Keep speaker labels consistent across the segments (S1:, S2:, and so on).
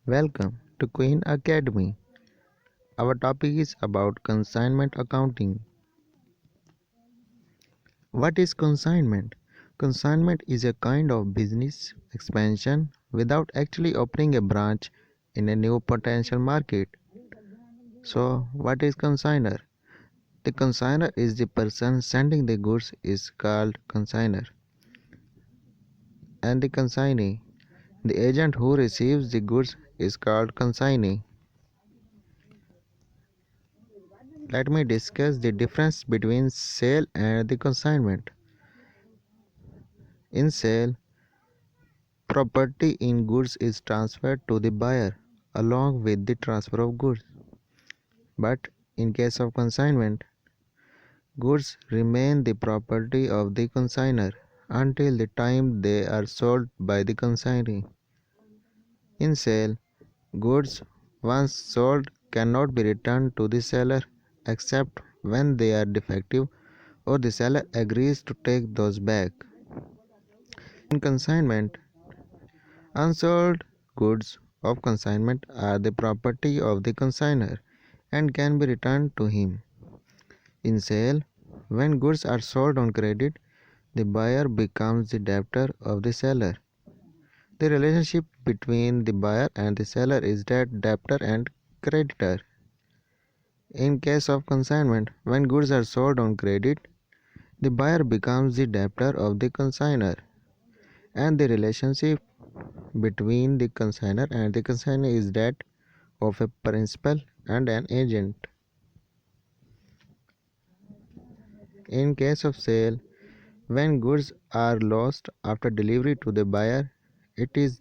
S1: Welcome to Queen Academy. Our topic is about consignment accounting. What is consignment? Consignment is a kind of business expansion without actually opening a branch in a new potential market. So, what is consigner? The consigner is the person sending the goods is called consigner, and the consignee, the agent who receives the goods is called consignee. Let me discuss the difference between sale and the consignment. In sale, property in goods is transferred to the buyer along with the transfer of goods. But in case of consignment, goods remain the property of the consignor until the time they are sold by the consignee. In sale, goods once sold cannot be returned to the seller except when they are defective or the seller agrees to take those back. In consignment, unsold goods of consignment are the property of the consignor and can be returned to him. In sale, when goods are sold on credit, the buyer becomes the debtor of the seller. The relationship between the buyer and the seller is that debtor and creditor. In case of consignment, when goods are sold on credit, the buyer becomes the debtor of the consignor, and the relationship between the consignor and the consignee is that of a principal and an agent. In case of sale, when goods are lost after delivery to the buyer, it is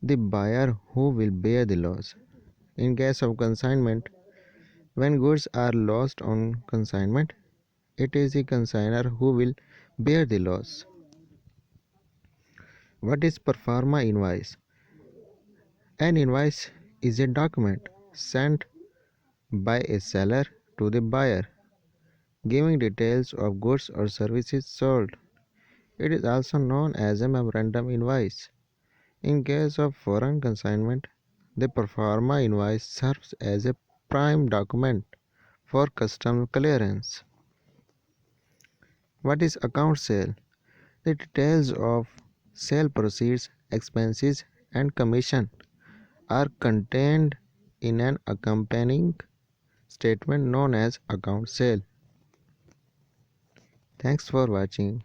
S1: the buyer who will bear the loss. In case of consignment, when goods are lost on consignment, it is the consignor who will bear the loss. What is pro forma invoice? An invoice is a document sent by a seller to the buyer giving details of goods or services sold. It is also known as a memorandum invoice. In case of foreign consignment, the pro forma invoice serves as a prime document for custom clearance. What is account sale? The details of sale proceeds, expenses, and commission are contained in an accompanying statement known as account sale. Thanks for watching.